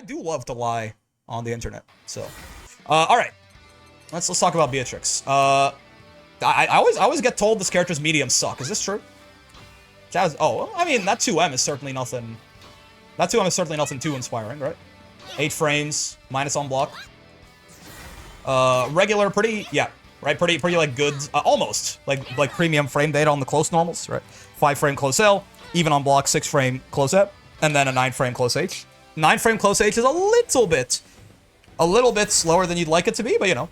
do love to lie on the internet. So, all right, let's talk about Beatrix. I always get told this character's mediums suck. Is this true? Jazz. Oh, I mean that 2M is certainly nothing. That 2M is certainly nothing too inspiring, right? 8 frames, minus on block. Regular, pretty, yeah, right, pretty like good, almost like premium frame data on the close normals, right? 5 frame close L, even on block, 6 frame close F, and then a 9 frame close H. 9 frame close H is a little bit slower than you'd like it to be, but you know,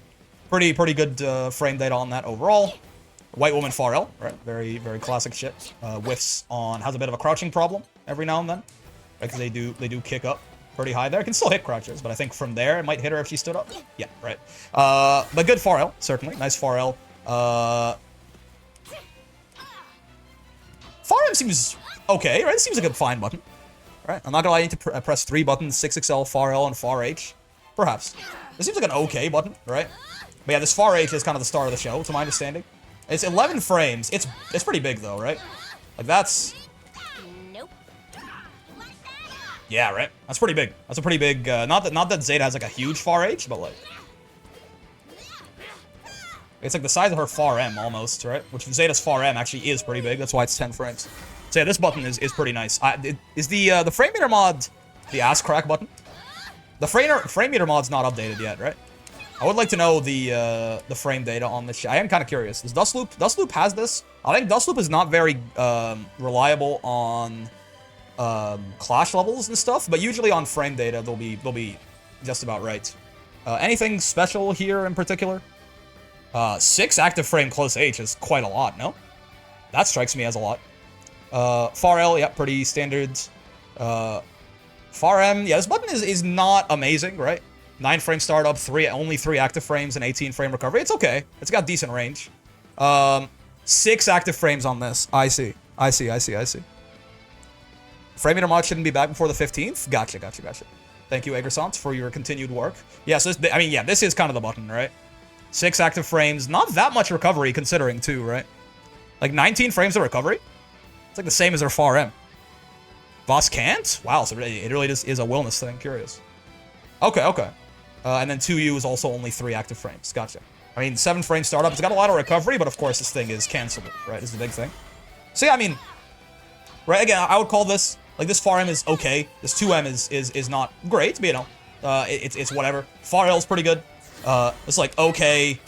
pretty good frame data on that overall. White woman far L, right? Very classic shit. Whiffs on, has a bit of a crouching problem every now and then, right? Because they do kick up pretty high there. It can still hit crouches, but I think from there it might hit her if she stood up. Yeah, right. But good far L, certainly. Nice far L. Far M seems okay, right? It seems like a fine button, right? I'm not gonna lie, I need to press 3 buttons, 6XL, far L, and far H. Perhaps. This seems like an okay button, right? But yeah, this far H is kind of the star of the show, to my understanding. It's 11 frames. It's pretty big though, right? Like that's... Yeah, right? That's pretty big. That's a pretty big, not that Zeta has like a huge far H, but like... It's like the size of her far M almost, right? Which Zeta's far M actually is pretty big. That's why it's 10 frames. So yeah, this button is pretty nice. Is the frame meter mod the ass crack button? The frame meter mod's not updated yet, right? I would like to know the frame data on this shit. I am kind of curious. Does Dustloop has this? I think Dustloop is not very reliable on clash levels and stuff, but usually on frame data they'll be just about right. Anything special here in particular? 6 active frame close H is quite a lot, no? That strikes me as a lot. Far L, yeah, pretty standard. Far M, yeah, this button is not amazing, right? 9 frame startup, only 3 active frames, and 18 frame recovery. It's okay. It's got decent range. 6 active frames on this. I see. Frame meter mod shouldn't be back before the 15th. Gotcha. Thank you, Egersant, for your continued work. Yeah, so this, I mean, yeah, this is kind of the button, right? 6 active frames, not that much recovery considering too, right? Like 19 frames of recovery? It's like the same as their far M. Voss can't? Wow, so it really just is a wellness thing. Curious. Okay. And then 2U is also only 3 active frames. Gotcha. I mean, 7 frame startup. It's got a lot of recovery, but of course this thing is cancelable, right? This is the big thing. So yeah, I mean, right, again, I would call this, like, this far M is okay. This 2M is not great, but you know, it's whatever. Far L is pretty good. It's like, okay,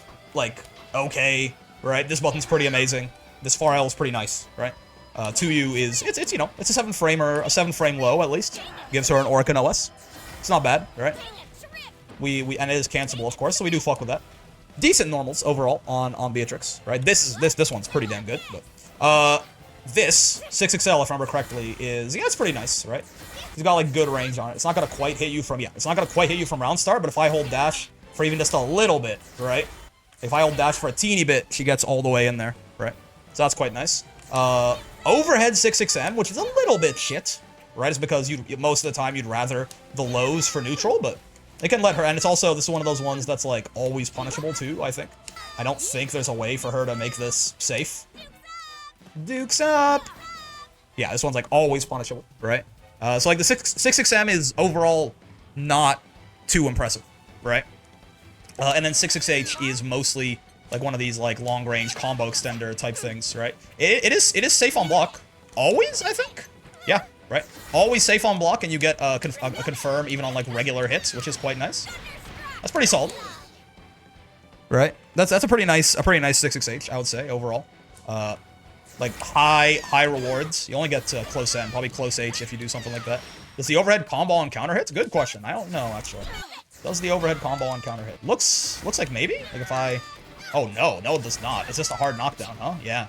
right? This button's pretty amazing. This far L is pretty nice, right? 2U is, it's you know, it's a 7 frame low, at least. Gives her an Orcan OS. It's not bad, right? And it is cancelable, of course, so we do fuck with that. Decent normals overall on Beatrix, right? This one's pretty damn good, but this 6XL, if I remember correctly, is, yeah, it's pretty nice, right? He's got like good range on it. It's not gonna quite hit you from round start, but if I hold dash for even just a little bit, right? If I hold dash for a teeny bit, she gets all the way in there, right? So that's quite nice. Overhead 6XM, which is a little bit shit, right? It's because most of the time you'd rather the lows for neutral, but it can let her, and it's also, this is one of those ones that's like always punishable too, I think. I don't think there's a way for her to make this safe. Dukes up! Yeah, this one's like always punishable, right? So like the 6XM is overall not too impressive, right? And then 6XH is mostly like one of these like long range combo extender type things, right? It is safe on block. Always, I think? Yeah. Right? Always safe on block, and you get a confirm even on like regular hits, which is quite nice. That's pretty solid. Right? That's a pretty nice 6XH, I would say, overall. Like high rewards. You only get to close M, probably close H if you do something like that. Does the overhead combo on counter hits? Good question. I don't know actually. Does the overhead combo on counter hit? Looks like maybe? Like if I... Oh no, it does not. It's just a hard knockdown, huh? Yeah.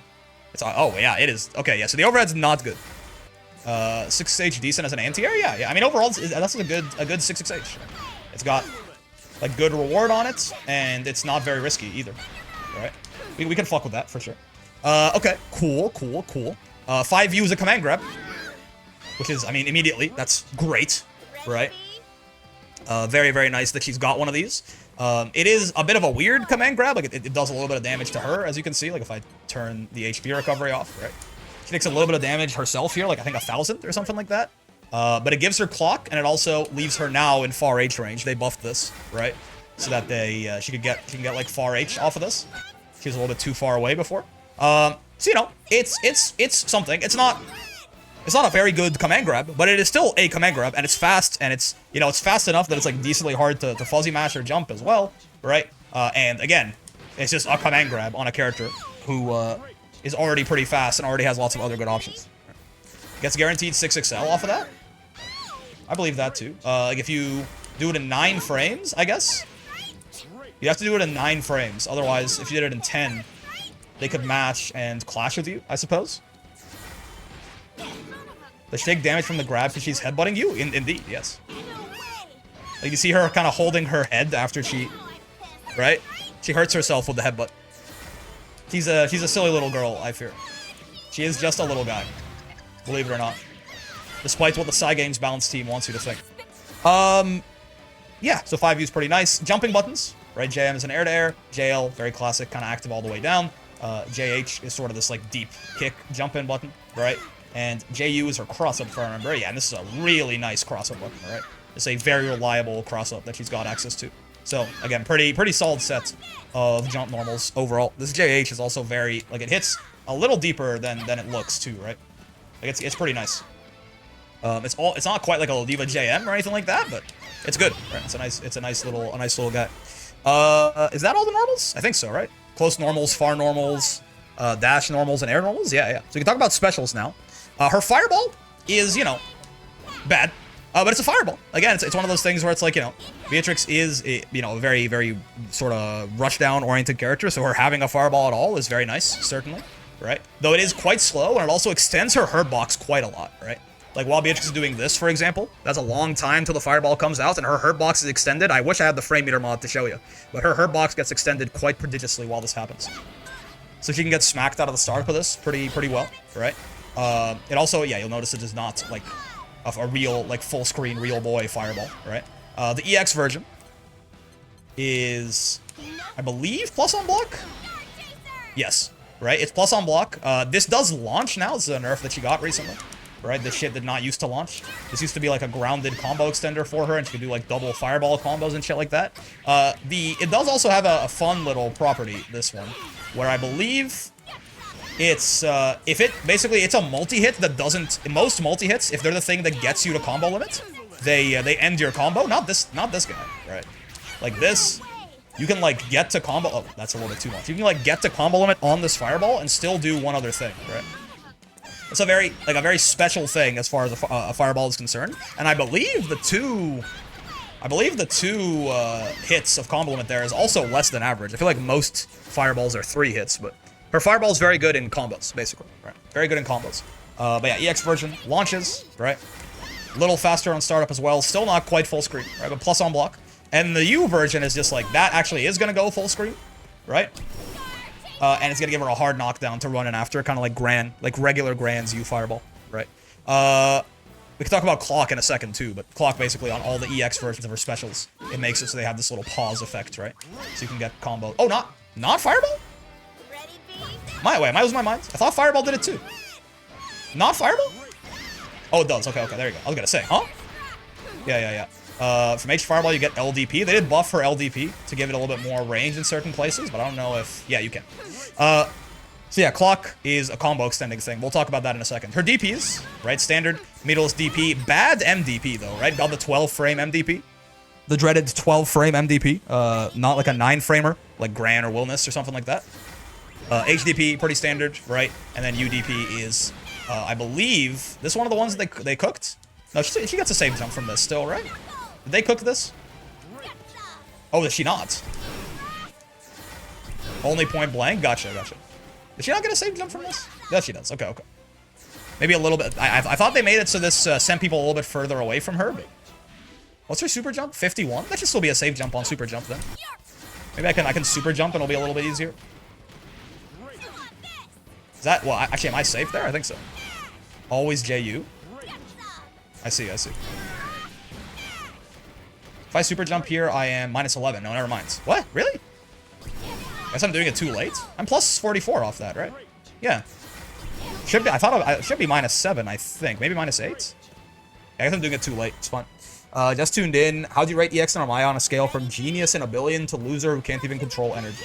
Oh yeah, it is. Okay, yeah, so the overhead's not good. 6XH decent as an anti-air? Yeah. I mean, overall, that's a good 6XH. It's got, like, good reward on it, and it's not very risky either, right? We can fuck with that, for sure. Okay, cool. 5 views a command grab, which is, I mean, immediately, that's great, right? Very nice that she's got one of these. It is a bit of a weird command grab, like, it does a little bit of damage to her, as you can see, like, if I turn the HP recovery off, right? She takes a little bit of damage herself here, like I think 1,000 or something like that. But it gives her clock, and it also leaves her now in far H range. They buffed this, right? So that she can get like far H off of this. She was a little bit too far away before. So you know, it's something. It's not a very good command grab, but it is still a command grab, and it's fast, and it's, you know, it's fast enough that it's like decently hard to fuzzy mash or jump as well, right? And again, it's just a command grab on a character who is already pretty fast and already has lots of other good options. Gets guaranteed 6XL off of that. I believe that too. Like if you do it in 9 frames, I guess. You have to do it in 9 frames. Otherwise, if you did it in 10, they could match and clash with you, I suppose. Does she take damage from the grab because she's headbutting you? Indeed, yes. Like you see her kind of holding her head after she, right? She hurts herself with the headbutt. She's a silly little girl, I fear. She is just a little guy, believe it or not. Despite what the Cygames balance team wants you to think. Yeah, so 5U is pretty nice. Jumping buttons, right? JM is an air-to-air. JL, very classic, kind of active all the way down. JH is sort of this, like, deep kick jump-in button, right? And JU is her cross-up, if I remember. Yeah, and this is a really nice cross-up button, right? It's a very reliable cross-up that she's got access to. So, again, pretty solid set of jump normals overall. This JH is also very, like, it hits a little deeper than it looks, too, right? Like, it's pretty nice. It's not quite like a Lodiva JM or anything like that, but it's good. Right? It's a nice little guy. Is that all the normals? I think so, right? Close normals, far normals, dash normals, and air normals. Yeah. So we can talk about specials now. Her fireball is, you know, bad, but it's a fireball. Again, it's one of those things where it's like, you know, Beatrix is a very, very sort of rushdown oriented character, so her having a fireball at all is very nice, certainly, right? Though it is quite slow, and it also extends her herb box quite a lot, right? Like, while Beatrix is doing this, for example, that's a long time till the fireball comes out, and her herb box is extended. I wish I had the frame meter mod to show you, but her herb box gets extended quite prodigiously while this happens. So she can get smacked out of the start with this pretty well, right? It also, yeah, you'll notice it is not, like, a real, like, full-screen real boy fireball, right? The EX version is, I believe, plus on block? Yes, right? It's plus on block. This does launch now. This is a nerf that she got recently. Right, this shit did not used to launch. This used to be like a grounded combo extender for her, and she could do like double fireball combos and shit like that. It does also have a fun little property, this one, where I believe it's it's a multi-hit that doesn't. Most multi-hits, if they're the thing that gets you to combo limit, they end your combo. Not this guy, right? Like this, you can like get to combo. Oh, that's a little bit too much. You can like get to combo limit on this fireball and still do one other thing, right? It's a very special thing as far as a fireball is concerned, and I believe the two hits of combo limit there is also less than average. I feel like most fireballs are 3 hits, but her fireball is very good in combos, basically, right? Very good in combos. But yeah, EX version launches, right? A little faster on startup as well. Still not quite full screen, right? But plus on block. And the U version is just like that. Actually, is gonna go full screen, right? And it's going to give her a hard knockdown to run in after, kind of like regular Grand's U Fireball, right? We can talk about Clock in a second, too, but Clock basically on all the EX versions of her specials, it makes it so they have this little pause effect, right? So you can get combo. Oh, not Fireball? Wait, am I losing my mind? I thought Fireball did it, too. Not Fireball? Oh, it does. Okay, there you go. I was going to say, huh? Yeah. From H Fireball, you get LDP. They did buff her LDP to give it a little bit more range in certain places, but I don't know if... Yeah, you can. So yeah, Clock is a combo extending thing. We'll talk about that in a second. Her DPs, right? Standard, meterless DP. Bad MDP, though, right? Got the 12-frame MDP. The dreaded 12-frame MDP. Not like a 9-framer, like Gran or Wilness or something like that. HDP, pretty standard, right? And then UDP is, I believe... This is one of the ones that they cooked? No, she gets a save jump from this still, right? Did they cook this? Oh, did she not? Only point blank? Gotcha. Did she not get a save jump from this? Yes, she does. Okay. Maybe a little bit. I thought they made it so this sent people a little bit further away from her, but... What's her super jump? 51? That should still be a save jump on super jump, then. Maybe I can super jump and it'll be a little bit easier. Is that... Well, actually, am I safe there? I think so. Always JU. I see. If I super jump here, I am minus 11. No, never mind. What? Really? Guess I'm doing it too late. I'm plus 44 off that, right? Yeah. Should be. I thought it should be minus 7. I think maybe minus 8. I guess I'm doing it too late. It's fine. Just tuned in. How do you rate EX and Maya on a scale from genius in a billion to loser who can't even control energy?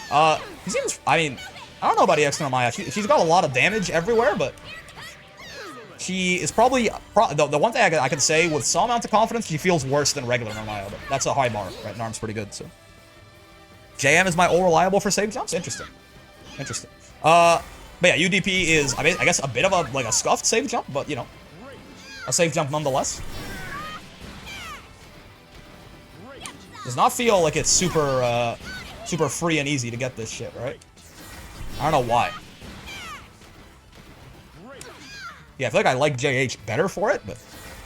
He seems, I mean, I don't know about EX and Maya. She's got a lot of damage everywhere, but she is probably, the one thing I can say with some amount of confidence, she feels worse than regular Narmaya, but that's a high bar, right? Narm's pretty good, so. JM is my all reliable for save jumps? Interesting. Interesting. But yeah, UDP is, I mean, I guess a bit of a, like a scuffed save jump, but, you know, a save jump nonetheless. Does not feel like it's super, super free and easy to get this shit, right? I don't know why. Yeah, I feel like I like JH better for it, but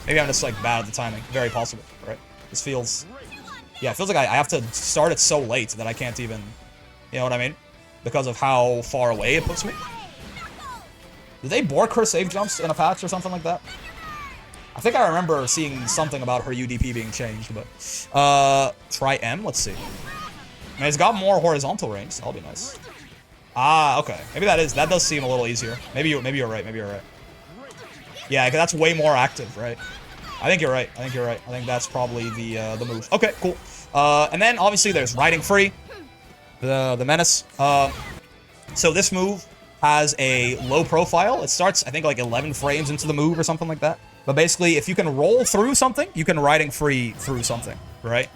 maybe I'm just, like, bad at the timing. Very possible, right? This feels... Yeah, it feels like I have to start it so late that I can't even... You know what I mean? Because of how far away it puts me. Did they bork her save jumps in a patch or something like that? I think I remember seeing something about her UDP being changed, but... Try M? Let's see. I mean, it's got more horizontal range, so that'll be nice. Ah, okay. Maybe that does seem a little easier. Maybe you're right, maybe you're right. Yeah, because that's way more active, right? I think you're right. I think you're right. I think that's probably the move. Okay, cool. And then obviously there's riding free, the menace. So this move has a low profile. It starts, I think, like 11 frames into the move or something like that. But basically, if you can roll through something, you can riding free through something, right?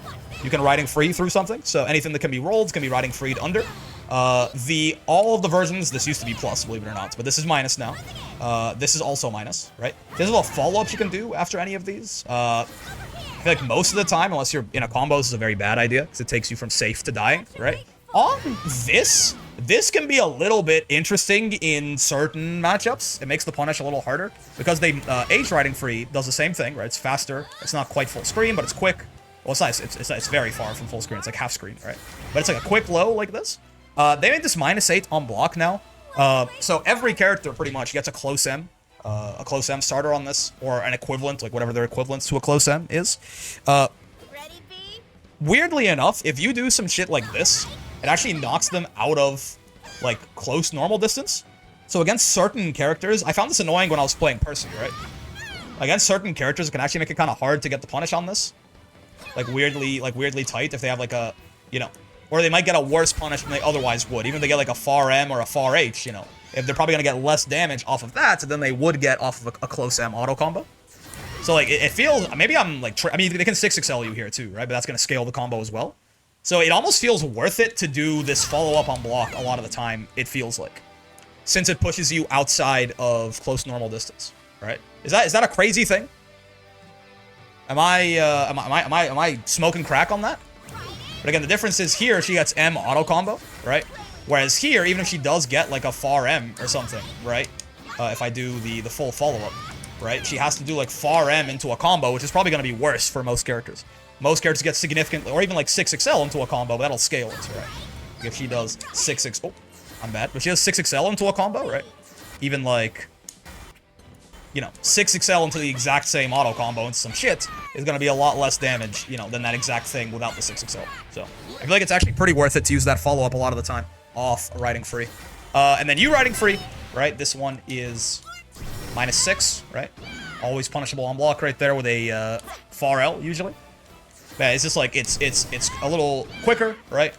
You can riding free through something. So anything that can be rolled can be riding freed under. All of the versions, this used to be plus, believe it or not, but this is minus now. This is also minus, right? There's a little follow-up you can do after any of these. I feel like most of the time, unless you're in a combo, this is a very bad idea, because it takes you from safe to dying, right? On this can be a little bit interesting in certain matchups. It makes the punish a little harder, because they, H riding free does the same thing, right? It's faster, it's not quite full screen, but it's quick. Well, it's nice, it's very far from full screen, it's like half screen, right? But it's like a quick low like this. They made this -8 on block now. So every character pretty much gets a close M starter on this, or an equivalent, like whatever their equivalents to a close M is. Weirdly enough, if you do some shit like this, it actually knocks them out of, like, close normal distance. So against certain characters, I found this annoying when I was playing Percy, right? Against certain characters, it can actually make it kind of hard to get the punish on this. Like weirdly tight if they have like a, you know, or they might get a worse punish than they otherwise would. Even if they get like a far M or a far H, you know. If they're probably going to get less damage off of that than they would get off of a close M auto combo. So like, it feels, maybe I'm like, I mean, they can 6XL you here too, right? But that's going to scale the combo as well. So it almost feels worth it to do this follow-up on block a lot of the time, it feels like. Since it pushes you outside of close normal distance, right? Is that a crazy thing? Am I smoking crack on that? But again, the difference is here she gets M auto combo, right? Whereas here, even if she does get like a far M or something, right? If I do the full follow-up, right? She has to do like far M into a combo, which is probably going to be worse for most characters. Most characters get significantly, or even like 6XL into a combo, but that'll scale it, right? If she does 6X, oh, I'm bad. But she does 6XL into a combo, right? Even like, you know, 6XL into the exact same auto combo into some shit is going to be a lot less damage, you know, than that exact thing without the 6XL. So I feel like it's actually pretty worth it to use that follow-up a lot of the time off riding free. And then you riding free, right? This one is -6, right? Always punishable on block right there with a far L usually. Yeah, it's just like it's a little quicker, right?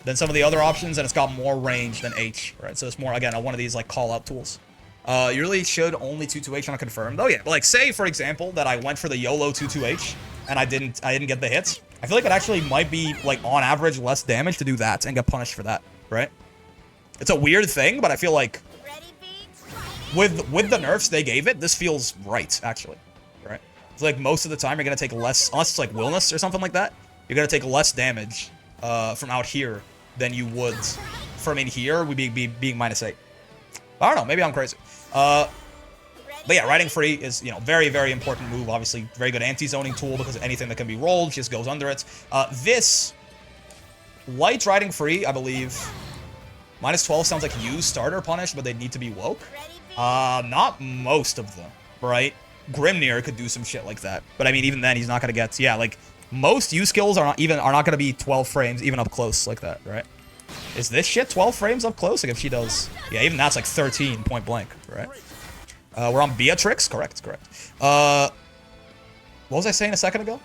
Than some of the other options, and it's got more range than H, right? So it's more, again, one of these like call-out tools. You really should only 2-2H on a confirmed. Oh yeah, but like say for example that I went for the YOLO 2-2H and I didn't get the hits. I feel like it actually might be like on average less damage to do that and get punished for that, right? It's a weird thing, but I feel like with the nerfs they gave it, this feels right actually, right? It's like most of the time you're gonna take less, unless it's like Willness or something like that. You're gonna take less damage from out here than you would from in here. We'd be being -8. I don't know, maybe I'm crazy. But yeah, riding free is, you know, very, very important move. Obviously, very good anti-zoning tool because anything that can be rolled just goes under it. This light riding free, I believe, -12 sounds like use starter punish, but they need to be woke. Not most of them, right? Grimnir could do some shit like that, but I mean, even then, he's not gonna get, yeah, like most use skills are not gonna be 12 frames even up close like that, right? Is this shit 12 frames up close? Like if she does... Yeah, even that's like 13 point blank, right? We're on Beatrix? Correct. What was I saying a second ago?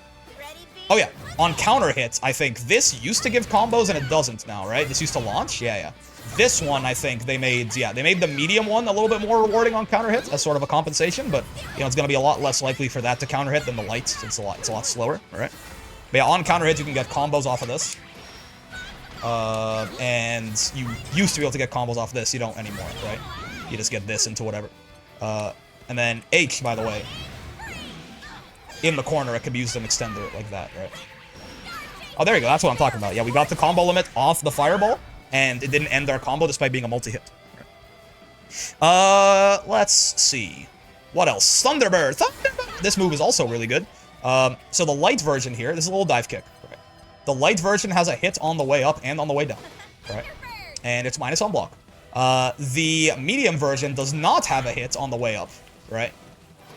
Oh yeah, on counter hits, I think this used to give combos and it doesn't now, right? This used to launch, yeah. This one, I think they made the medium one a little bit more rewarding on counter hits as sort of a compensation, but you know it's gonna be a lot less likely for that to counter hit than the light. Since it's a lot slower, all right? But yeah, on counter hits you can get combos off of this, and you used to be able to get combos off this. You don't anymore, right? You just get this into whatever, and then H, by the way. In the corner, it could be used as an extender like that, right? Oh, there you go. That's what I'm talking about. Yeah, we got the combo limit off the fireball, and it didn't end our combo despite being a multi-hit. Let's see. What else? Thunderbird. This move is also really good. So the light version here, this is a little dive kick, right? The light version has a hit on the way up and on the way down, right? And it's minus on block. The medium version does not have a hit on the way up, right?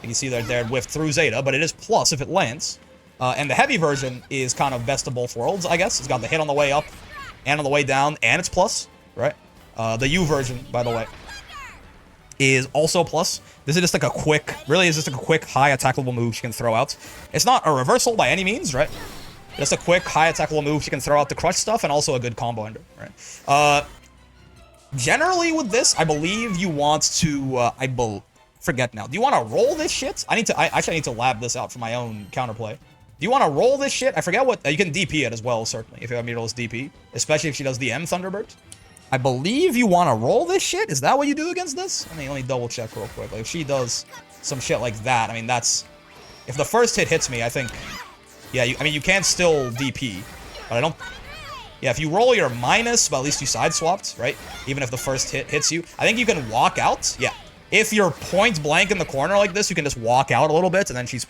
You can see that there whiffed through Zeta, but it is plus if it lands. And the heavy version is kind of best of both worlds, I guess. It's got the hit on the way up and on the way down, and it's plus, right? The U version, by the way, is also plus. This is just like a quick, really is just like a quick high attackable move she can throw out. It's not a reversal by any means, right? Just a quick high attackable move she can throw out to crush stuff, and also a good combo ender, right? Generally with this, I believe you want to, forget now. Do you want to roll this shit? I actually need to lab this out for my own counterplay. Do you want to roll this shit? I forget what... you can DP it as well, certainly, if you have Mirrorless DP. Especially if she does the M Thunderbird. I believe you want to roll this shit? Is that what you do against this? Let me double check real quick. Like, if she does some shit like that, I mean, that's... If the first hit hits me, I think... Yeah, you can still DP. But I don't... Yeah, if you roll your minus, but at least you side swapped, right? Even if the first hit hits you. I think you can walk out. Yeah. If you're point blank in the corner like this, you can just walk out a little bit, and then she's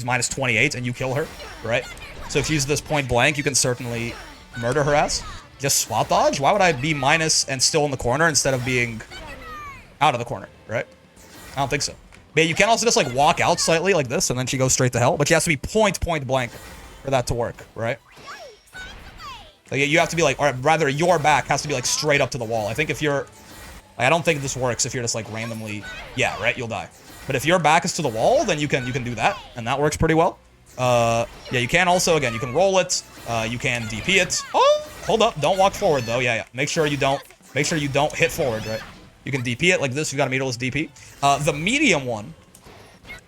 minus 28, and you kill her, right? So if she's this point blank, you can certainly murder her ass. Just spot dodge? Why would I be minus and still in the corner instead of being out of the corner, right? I don't think so. But you can also just, like, walk out slightly like this, and then she goes straight to hell. But she has to be point blank for that to work, right? Like, you have to be, like, or rather, your back has to be, like, straight up to the wall. I think if you're... I don't think this works if you're just like randomly, yeah, right, you'll die. But if your back is to the wall, then you can do that, and that works pretty well. Yeah, you can also, again, you can roll it, you can DP it. Oh, hold up, don't walk forward though. Yeah. Make sure you don't hit forward, right? You can DP it like this. You got a meterless DP. The medium one,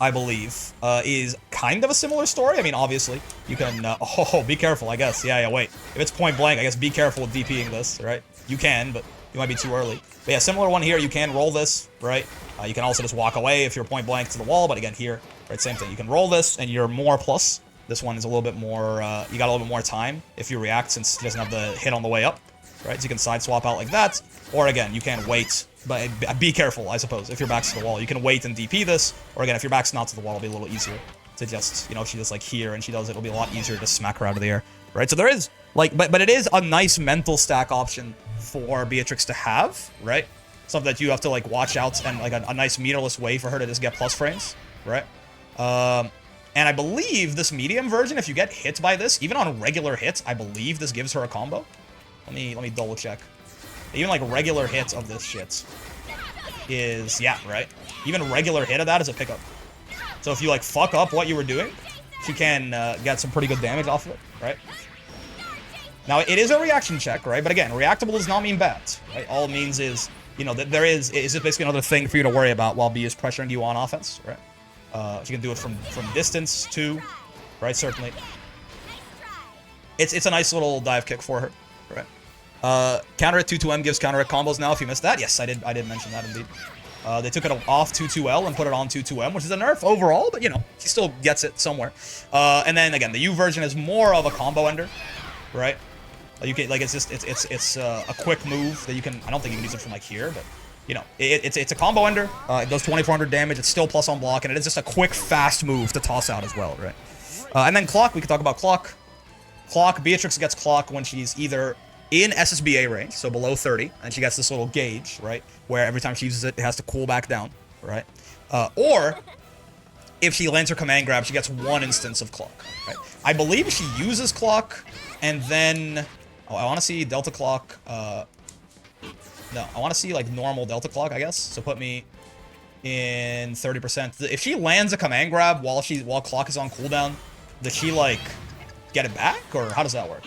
I believe, is kind of a similar story. I mean, obviously, you can. Oh, be careful, I guess. Yeah. Wait, if it's point blank, I guess be careful with DPing this, right? You can, but you might be too early. But yeah, similar one here. You can roll this, right? You can also just walk away if you're point blank to the wall. But again, here, right, same thing. You can roll this, and you're more plus. This one is a little bit more. You got a little bit more time if you react, since it doesn't have the hit on the way up, right? So you can side swap out like that, or again, you can wait. But be careful, I suppose, if your back's to the wall. You can wait and DP this, or again, if your back's not to the wall, it'll be a little easier to just, you know, if she just like here and she does it, it'll be a lot easier to smack her out of the air, right? So there is like, but it is a nice mental stack option for Beatrix to have, right? Something that you have to like watch out, and like a nice meterless way for her to just get plus frames, right? And I believe this medium version, if you get hit by this, even on regular hits, I believe this gives her a combo. Let me double check. Even like regular hits of this shit is, yeah, right? Even regular hit of that is a pickup. So if you like fuck up what you were doing, she can get some pretty good damage off of it, right? Now, it is a reaction check, right? But again, reactable does not mean bad, right? All it means is, you know, that there is just basically another thing for you to worry about while B is pressuring you on offense, right? She can do it from distance too, right? Certainly. It's a nice little dive kick for her, right? Counter hit 2-2M gives counter hit combos now if you missed that. Yes, I did mention that indeed. They took it off 2-2L and put it on 2-2M, which is a nerf overall, but you know, she still gets it somewhere. And then again, the U version is more of a combo ender, right? You can, like, it's a quick move that you can. I don't think you can use it from like here, but you know, it's a combo ender. It does 2400 damage. It's still plus on block, and it is just a quick, fast move to toss out as well, right? And then clock. We can talk about clock. Clock. Beatrix gets clock when she's either in SSBA range, so below 30, and she gets this little gauge, right, where every time she uses it, it has to cool back down, right? Or if she lands her command grab, she gets one instance of clock, right? I believe she uses clock, and then. Oh, I want to see Delta Clock, no, I want to see, like, normal Delta Clock, I guess. So put me in 30%. If she lands a command grab while clock is on cooldown, does she like get it back, or how does that work?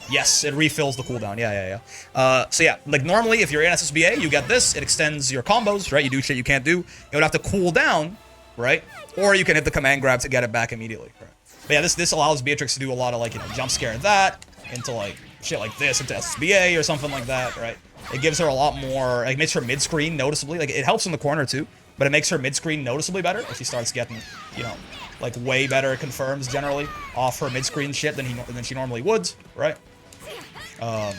Yes, it refills the cooldown. Yeah. So yeah, like normally if you're in SSBA, you get this. It extends your combos, right? You do shit you can't do. It would have to cool down, right? Or you can hit the command grab to get it back immediately. Right? But yeah, this allows Beatrix to do a lot of like, you know, jump scare that into like shit like this into SSBA or something like that, right? It gives her a lot more, like, makes her mid-screen noticeably, like, it helps in the corner, too, but it makes her mid-screen noticeably better if she starts getting, you know, like, way better confirms, generally, off her mid-screen shit than she normally would, right? I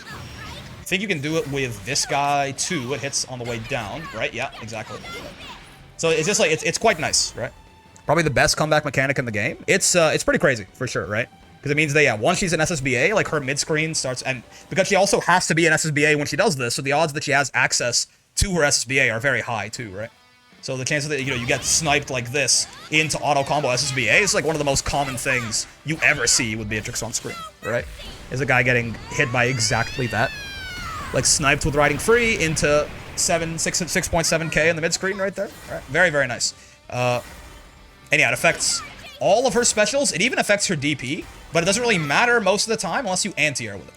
think you can do it with this guy, too. It hits on the way down, right? Yeah, exactly. So it's just, like, it's quite nice, right? Probably the best comeback mechanic in the game. It's pretty crazy, for sure, right? Because it means that, yeah, once she's in SSBA, like, her mid-screen starts, and because she also has to be in SSBA when she does this, so the odds that she has access to her SSBA are very high, too, right? So the chances that, you know, you get sniped like this into auto-combo SSBA is, like, one of the most common things you ever see with Beatrix on screen, right? Is a guy getting hit by exactly that. Like, sniped with riding free into 6.7k in the mid-screen right there, right? Very, very nice. And yeah, it affects all of her specials. It even affects her DP, but it doesn't really matter most of the time unless you anti-air with it.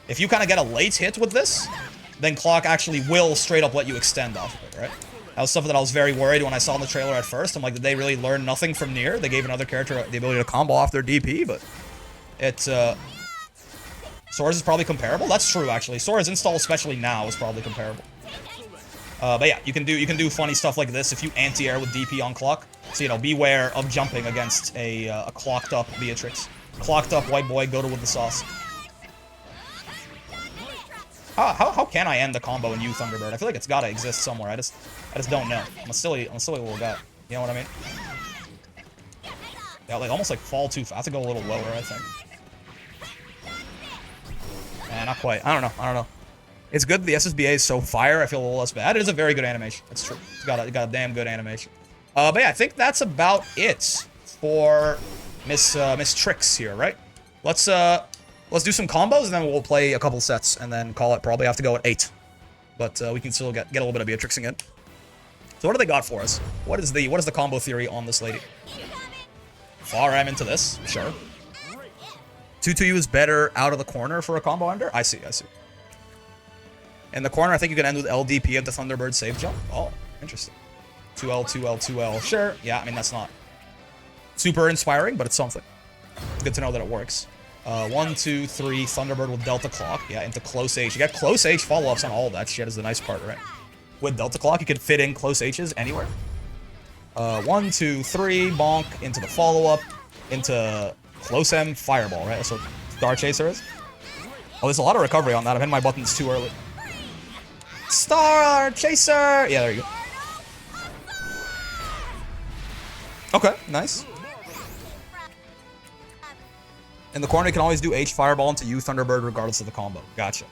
If you kind of get a late hit with this, then clock actually will straight up let you extend off of it, right? That was something that I was very worried when I saw in the trailer at first. I'm like, did they really learn nothing from Nier? They gave another character the ability to combo off their DP, but it's, Sora's is probably comparable. That's true, actually. Sora's install, especially now, is probably comparable. But yeah, you can do funny stuff like this if you anti-air with DP on clock. So, you know, beware of jumping against a clocked up Beatrix. Clocked up white boy, go to with the sauce. How can I end the combo in you, Thunderbird? I feel like it's gotta exist somewhere. I just don't know. I'm a silly little guy. You know what I mean? Yeah, like almost like fall too fast. I have to go a little lower, I think. Not quite. I don't know. It's good the SSBA is so fire, I feel a little less bad. It is a very good animation. That's true. It's got a damn good animation. But yeah, I think that's about it for Miss Trix here, right? Let's do some combos and then we'll play a couple sets and then call it. Probably have to go at 8. But we can still get a little bit of Beatrix again. So what do they got for us? What is the combo theory on this lady? Far M into this, sure. 2-2U is better out of the corner for a combo ender? I see. In the corner, I think you can end with LDP into Thunderbird save jump. Oh, interesting. 2L, 2L, 2L. Sure. Yeah, I mean, that's not super inspiring, but it's something. It's good to know that it works. 1, 2, 3, Thunderbird with Delta Clock. Yeah, into close H. You got close H follow-ups on all of that shit is the nice part, right? With Delta Clock, you can fit in close H's anywhere. 1, 2, 3, bonk into the follow-up, into close M, fireball, right? That's what Star Chaser is. Oh, there's a lot of recovery on that. I'm hitting my buttons too early. Star Chaser! Yeah, there you go. Okay, nice. In the corner, you can always do H Fireball into you, Thunderbird, regardless of the combo. Gotcha.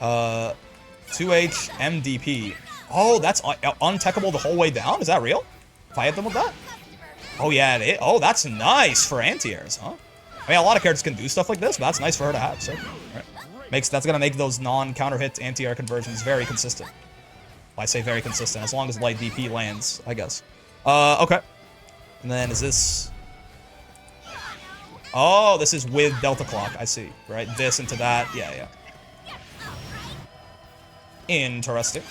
2H MDP. Oh, that's untechable the whole way down? Is that real? If I hit them with that? Oh, yeah. Oh, that's nice for anti-airs, huh? I mean, a lot of characters can do stuff like this, but that's nice for her to have, so. Right. That's going to make those non-counter hit anti-air conversions very consistent. Well, I say very consistent, as long as light DP lands, I guess. Okay. And then is this... Oh, this is with Delta Clock, I see. Right, this into that. Yeah. Interesting.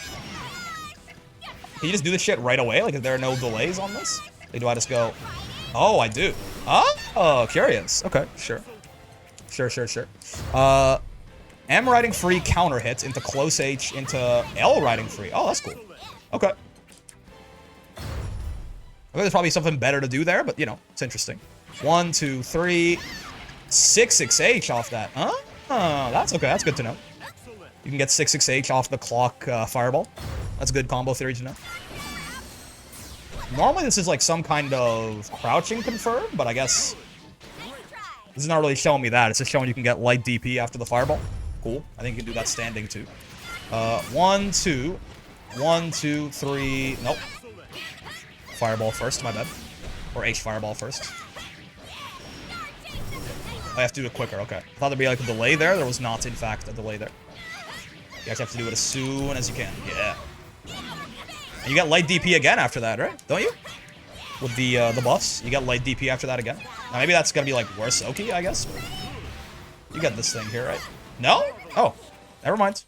Can you just do this shit right away? Like, if there are no delays on this? Like, do I just go... Oh, I do. Oh, curious. Okay, sure. M riding free counter hit into close H into L riding free. Oh, that's cool. Okay. I think there's probably something better to do there, but, you know, it's interesting. 1, 2, 3, 6-6H off that. Huh? Oh, that's okay. That's good to know. You can get 6-6H off the clock fireball. That's a good combo theory to know. Normally this is like some kind of crouching confirm, but I guess this is not really showing me that. It's just showing you can get light DP after the fireball. Cool. I think you can do that standing too. 1, 2. 1, 2, 3. Nope. Fireball first, my bad. Or H fireball first. I have to do it quicker, okay. I thought there'd be like a delay there. There was not, in fact, a delay there. You actually have to do it as soon as you can. Yeah. And you get light DP again after that, right? Don't you? With the buffs, you get light DP after that again. Now maybe that's gonna be like worse Oki, I guess. You get this thing here, right? No? Oh, never mind.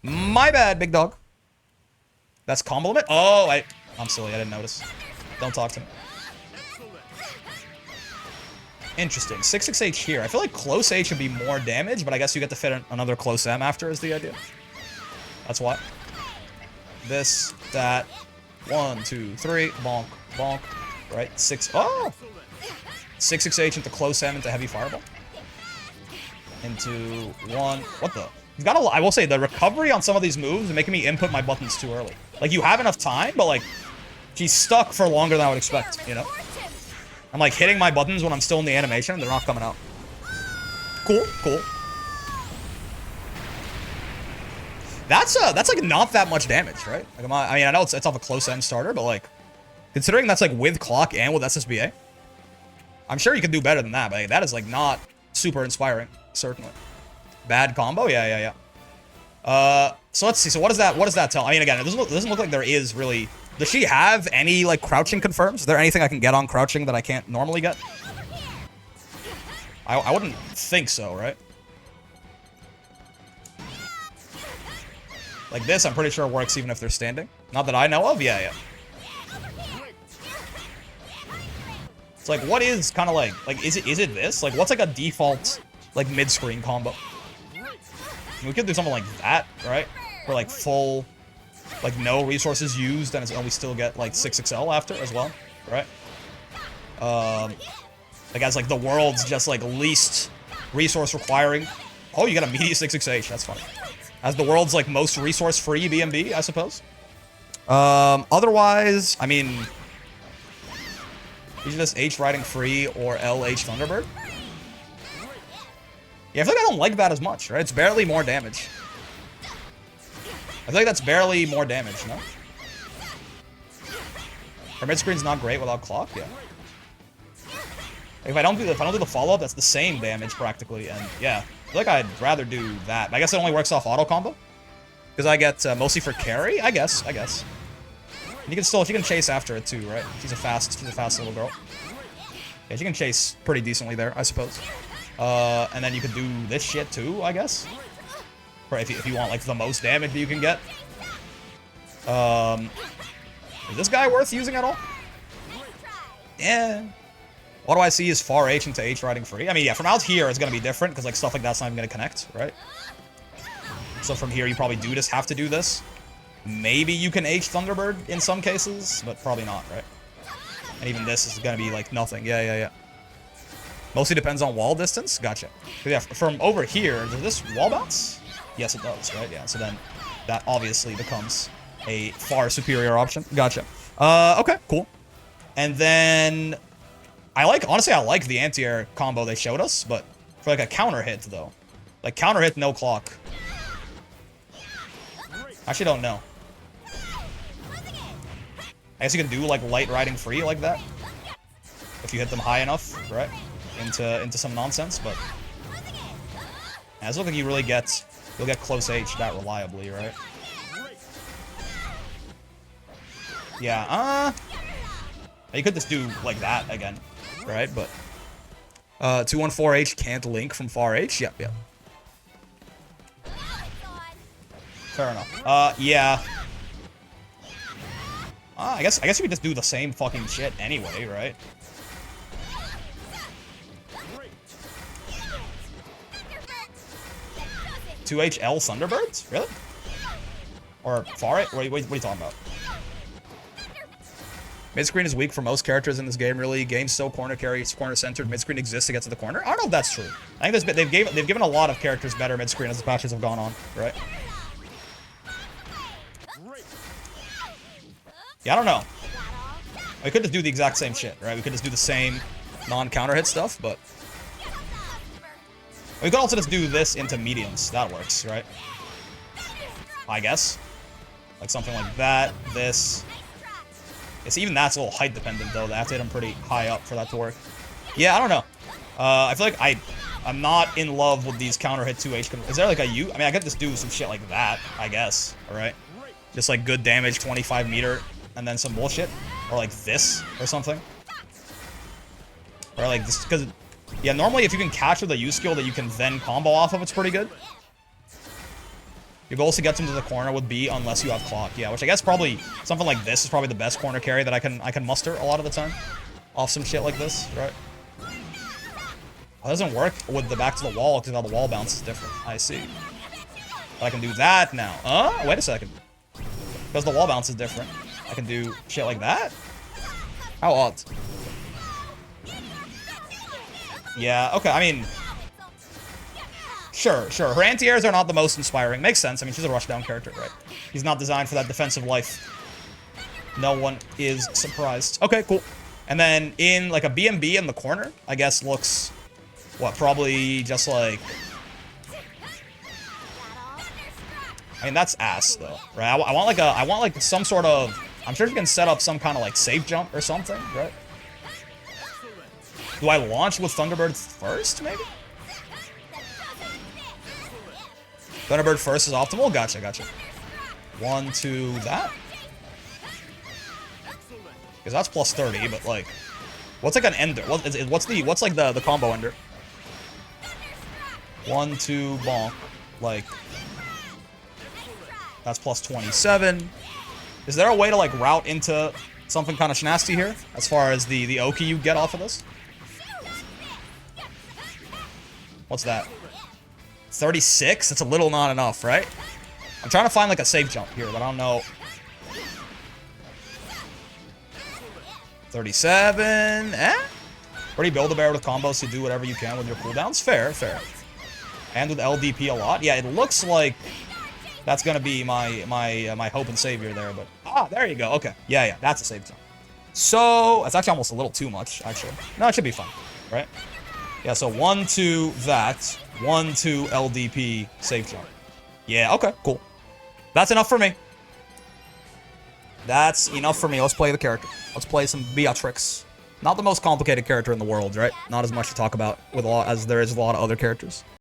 My bad, big dog. That's combo limit? Oh, I'm silly, I didn't notice. Don't talk to me. Interesting. 6-6H here. I feel like close H would be more damage, but I guess you get to fit another close M after is the idea. That's why. This, that. 1, 2, 3. Bonk, bonk. Right? 6. Oh! 6-6H into close M into heavy fireball. Into 1. What the? You've got I will say, the recovery on some of these moves is making me input my buttons too early. Like, you have enough time, but, like, she's stuck for longer than I would expect, you know? I'm, like, hitting my buttons when I'm still in the animation, and they're not coming out. Cool, cool. That's like, not that much damage, right? Like, I mean, I know it's off a close M starter, but, like, considering that's, like, with clock and with SSBA, I'm sure you can do better than that, but like, that is, like, not super inspiring, certainly. Bad combo? Yeah. So let's see. So what does that tell? I mean, again, it doesn't look like there is really... Does she have any, like, crouching confirms? Is there anything I can get on crouching that I can't normally get? I wouldn't think so, right? Like this, I'm pretty sure works even if they're standing. Not that I know of. Yeah. It's like, what is kind of like, is it this? Like, what's like a default, like, mid-screen combo? We could do something like that, right? Where, like, full, like, no resources used, and we still get, like, 6XL after as well, right? Like, as, like, the world's just, like, least resource requiring. Oh, you got immediate 6XH. That's funny. As the world's, like, most resource-free BMB, I suppose. Otherwise, I mean... Is this H riding free or LH Thunderbird? Yeah, I feel like I don't like that as much, right? It's barely more damage. I feel like that's barely more damage, no? Her mid-screen's not great without clock, yeah. Like if I don't do the follow-up, that's the same damage practically, and yeah. I feel like I'd rather do that. I guess it only works off auto combo. Because I get mostly for carry, I guess. And you can still, she can chase after it too, right? She's a fast little girl. Yeah, she can chase pretty decently there, I suppose. And then you could do this shit too, I guess. Or if you want like the most damage that you can get. Is this guy worth using at all? Yeah. What do I see is far H into H riding free? I mean, yeah, from out here it's gonna be different because like stuff like that's not even gonna connect, right? So from here you probably do just have to do this. Maybe you can H Thunderbird in some cases, but probably not, right? And even this is gonna be like nothing. Yeah. Mostly depends on wall distance. Gotcha. Yeah, from over here, does this wall bounce? Yes, it does, right? Yeah, so then that obviously becomes a far superior option. Gotcha. Okay, cool. And then honestly, I like the anti-air combo they showed us, but for like a counter hit though. Like counter hit, no clock. I actually don't know. I guess you can do like light riding free like that. If you hit them high enough, right? Into some nonsense, but yeah, it's looking like you'll get close H that reliably, right? Yeah, you could just do like that again, right? But 214H can't link from far H. Yep. Fair enough. Yeah. I guess you could just do the same fucking shit anyway, right? $2HL Thunderbirds? Really? Or far it? What are you talking about? Mid-screen is weak for most characters in this game, really. Game's so corner-centered. Mid-screen exists to get to the corner. I don't know if that's true. I think they've given a lot of characters better mid-screen as the patches have gone on, right? Yeah, I don't know. We could just do the exact same shit, right? We could just do the same non-counter hit stuff, but... We could also just do this into mediums. That works, right? I guess. Like something like that, this. It's even that's a little height dependent though. They have to hit them pretty high up for that to work. Yeah, I don't know. I feel like I'm not in love with these counter hit 2H. Is there like a U? I mean, I could just do some shit like that, I guess. Alright. Just like good damage, 25 meter, and then some bullshit. Or like this, or something. Or like this, because, yeah, normally if you can catch with a U skill that you can then combo off of, it's pretty good. Your goal is to get them to the corner with B unless you have clock. Yeah, which I guess probably something like this is probably the best corner carry that I can muster a lot of the time. Off some shit like this, right? It doesn't work with the back to the wall because how the wall bounce is different. I see. But I can do that now. Wait a second. Because the wall bounce is different. I can do shit like that? How odd. Yeah, okay, I mean... Sure. Her anti-airs are not the most inspiring. Makes sense. I mean, she's a rushdown character, right? He's not designed for that defensive life. No one is surprised. Okay, cool. And then in, like, a BMB in the corner, I guess looks... What, probably just, like... I mean, that's ass, though, right? I want, like, some sort of... I'm sure you can set up some kind of, like, safe jump or something, right? Do I launch with Thunderbird first, maybe? Thunderbird first is optimal? Gotcha. 1, 2, that? Because that's plus 30, but, like... What's, like, an ender? What's like, the combo ender? 1, 2, bonk. Like... That's plus 27. Is there a way to, like, route into something kind of schnasty here? As far as the Oki you get off of this? What's that? 36? That's a little not enough, right? I'm trying to find, like, a safe jump here, but I don't know. 37? Pretty Build-A-Bear with combos to do whatever you can with your cooldowns. Fair. And with LDP a lot. Yeah, it looks like that's gonna be my hope and savior there, but... there you go. Okay. Yeah, that's a safe jump. So, that's actually almost a little too much, actually. No, it should be fine, right? Yeah, so 1, 2, that. 1, 2, LDP, safe jump. Yeah, okay, cool. That's enough for me. That's enough for me. Let's play the character. Let's play some Beatrix. Not the most complicated character in the world, right? Not as much to talk about with a lot as there is a lot of other characters.